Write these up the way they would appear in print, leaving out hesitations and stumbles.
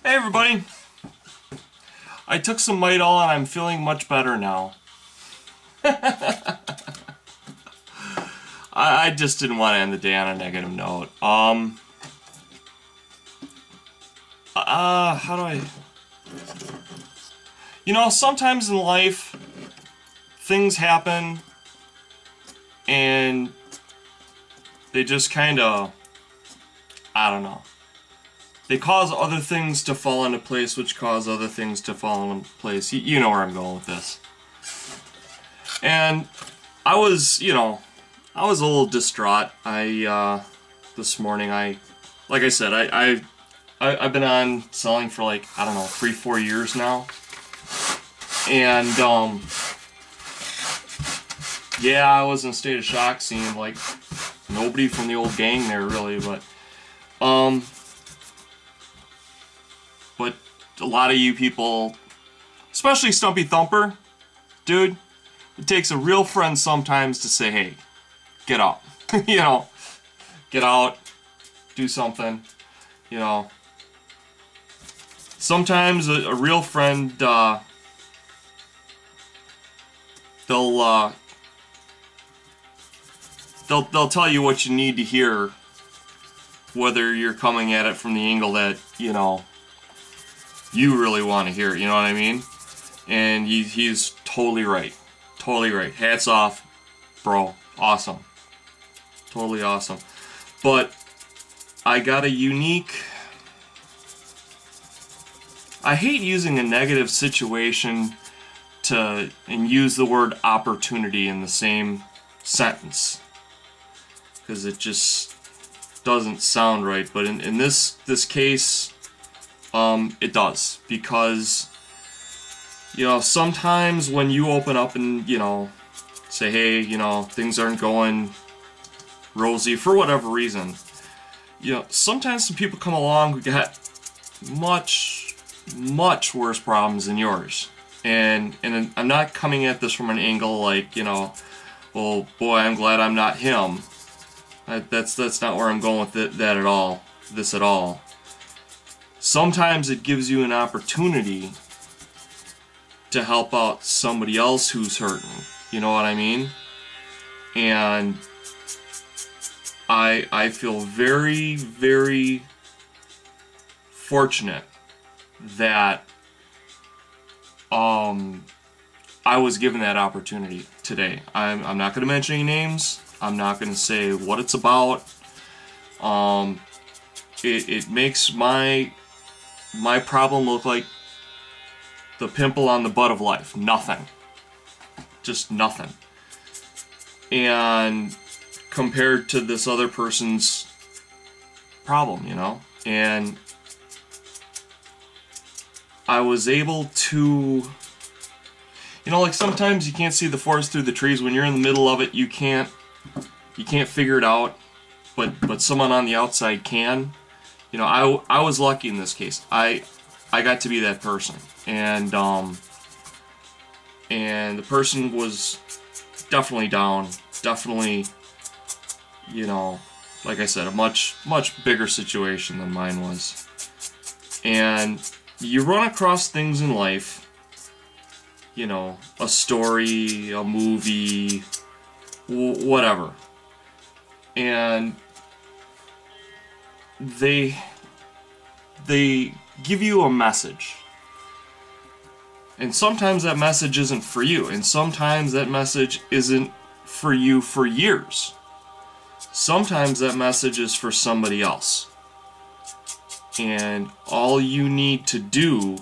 Hey everybody! I took some Midol and I'm feeling much better now. I just didn't want to end the day on a negative note. How do I... You know, sometimes in life, things happen and they just kind of, I don't know. They cause other things to fall into place, which cause other things to fall into place. You know where I'm going with this. And I was, I was a little distraught. This morning, like I said, I've been on selling for like, I don't know, 3-4 years now. And, yeah, I was in a state of shock seeing, like, nobody from the old gang there, really, but a lot of you people, especially Stumpy Thumper, dude, it takes a real friend sometimes to say, hey, get out. Get out, do something, Sometimes a real friend, they'll tell you what you need to hear, whether you're coming at it from the angle that, you really want to hear it, you know what I mean? And he's totally right. Totally right. Hats off, bro. Awesome. Totally awesome. But I got a unique... I hate using a negative situation and use the word opportunity in the same sentence, because it just doesn't sound right. But in this case, it does, because sometimes when you open up and say, hey, things aren't going rosy for whatever reason, sometimes some people come along who got much worse problems than yours. And I'm not coming at this from an angle like, well, boy, I'm glad I'm not him. That's not where I'm going with that at all. This at all. Sometimes it gives you an opportunity to help out somebody else who's hurting. You know what I mean? And I feel very, very fortunate that I was given that opportunity today. I'm not going to mention any names. I'm not going to say what it's about. It makes my problem look like the pimple on the butt of life. Nothing. Just nothing. And compared to this other person's problem, And I was able to, like sometimes you can't see the forest through the trees. When you're in the middle of it, you can't figure it out, but someone on the outside can. I was lucky in this case. I got to be that person, and the person was definitely down, definitely, like I said, a much bigger situation than mine was. And you run across things in life, a story, a movie, whatever, and they give you a message. And sometimes that message isn't for you, and sometimes that message isn't for you for years. Sometimes that message is for somebody else. And all you need to do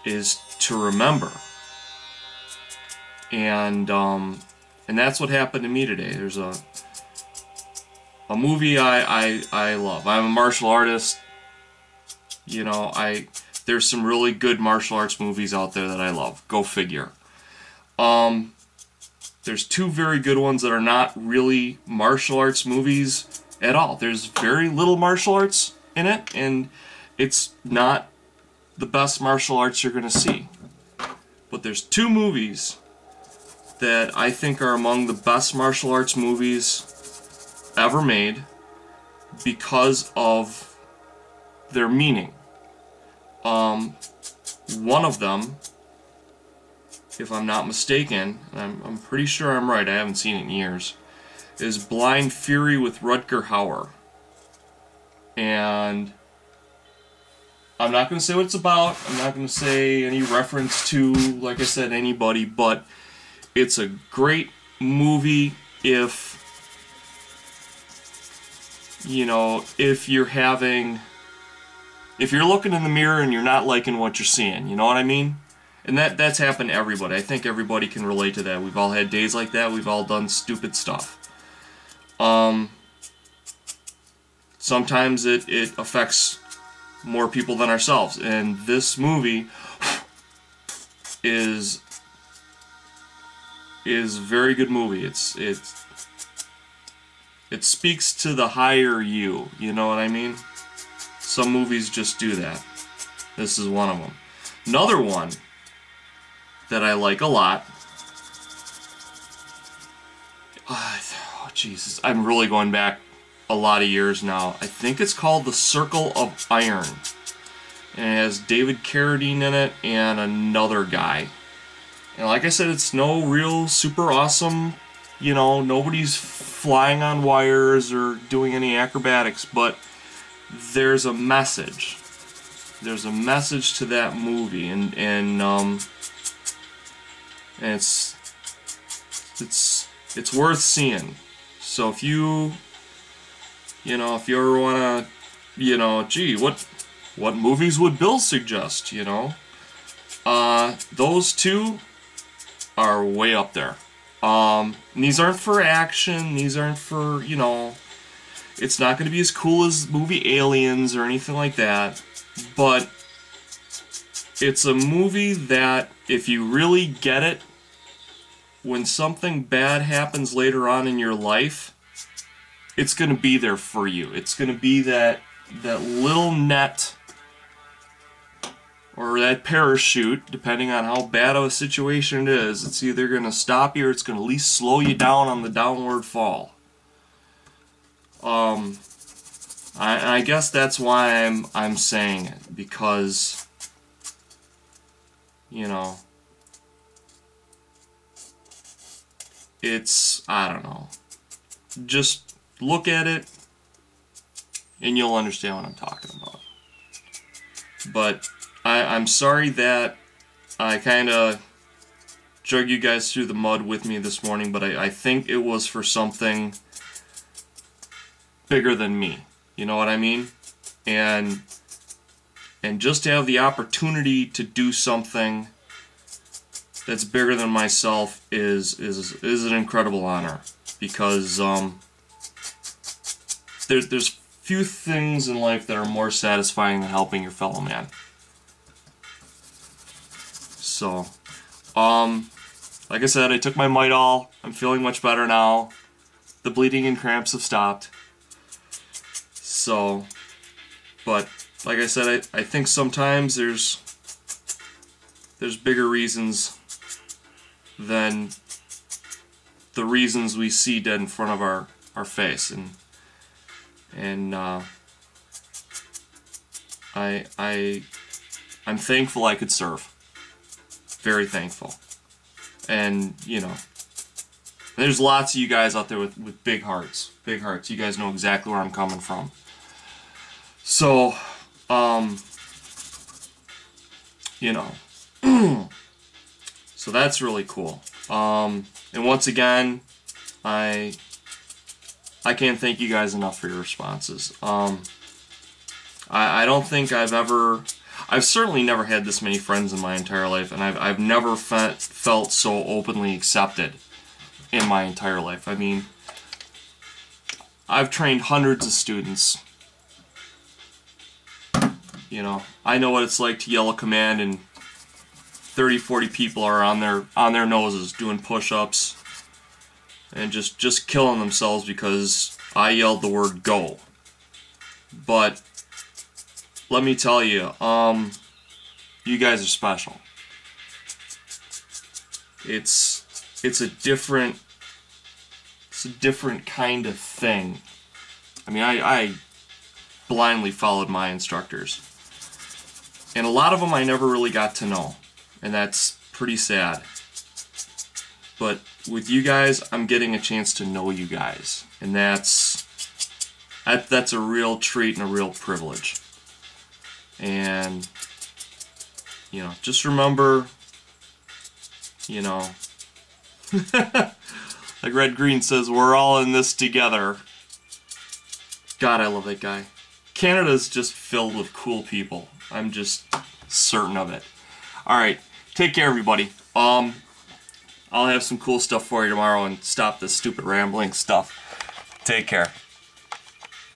is to remember. And that's what happened to me today. There's a movie I love. I'm a martial artist. There's some really good martial arts movies out there that I love. Go figure. There's two very good ones that are not really martial arts movies at all. There's very little martial arts in it, and it's not the best martial arts you're going to see. But there's two movies that I think are among the best martial arts movies ever made because of their meaning. One of them, if I'm not mistaken, and I'm pretty sure I'm right, I haven't seen it in years, is Blind Fury with Rutger Hauer. And I'm not going to say what it's about, I'm not going to say any reference to, like I said, anybody, but it's a great movie if, you know, if you're looking in the mirror and you're not liking what you're seeing, you know what I mean? And that's happened to everybody. I think everybody can relate to that. We've all had days like that. We've all done stupid stuff. Sometimes it affects more people than ourselves. And this movie is a very good movie. It speaks to the higher you. You know what I mean? Some movies just do that. This is one of them. Another one that I like a lot. Oh, Jesus. I'm really going back a lot of years now. I think it's called The Circle of Iron. And it has David Carradine in it and another guy. And like I said, it's no real super awesome, you know, nobody's flying on wires or doing any acrobatics, but there's a message. There's a message to that movie, and it's worth seeing. So if you ever wanna, gee, what movies would Bill suggest? Those two are way up there. These aren't for action. These aren't for, it's not going to be as cool as movie Aliens or anything like that. But it's a movie that, if you really get it, when something bad happens later on in your life, it's going to be there for you. It's going to be that little net or that parachute, depending on how bad of a situation it is. It's either going to stop you or it's going to at least slow you down on the downward fall. I guess that's why I'm saying it, because, it's, I don't know. Just look at it and you'll understand what I'm talking about. But I'm sorry that I kind of drug you guys through the mud with me this morning, but I think it was for something bigger than me. You know what I mean? And just to have the opportunity to do something that's bigger than myself is an incredible honor, because there's few things in life that are more satisfying than helping your fellow man. So, like I said, I took my Midol. I'm feeling much better now. The bleeding and cramps have stopped. So, but like I said, I think sometimes there's bigger reasons than the reasons we see dead in front of our face, and I'm thankful I could serve. Very thankful. And there's lots of you guys out there with big hearts. Big hearts. You guys know exactly where I'm coming from. So, so that's really cool. And once again, I can't thank you guys enough for your responses. I don't think I've certainly never had this many friends in my entire life, and I've never felt so openly accepted in my entire life. I mean, I've trained hundreds of students. I know what it's like to yell a command and 30, 40 people are on their noses doing push-ups and just killing themselves because I yelled the word go. But let me tell you, you guys are special. It's a different kind of thing. I mean, I blindly followed my instructors. And a lot of them I never really got to know, and that's pretty sad. But with you guys, I'm getting a chance to know you guys, and that's a real treat and a real privilege. And you know, just remember, you know, like Red Green says, we're all in this together. God, I love that guy. Canada's just filled with cool people. I'm just certain of it. Alright, take care everybody. I'll have some cool stuff for you tomorrow and stop this stupid rambling stuff. Take care.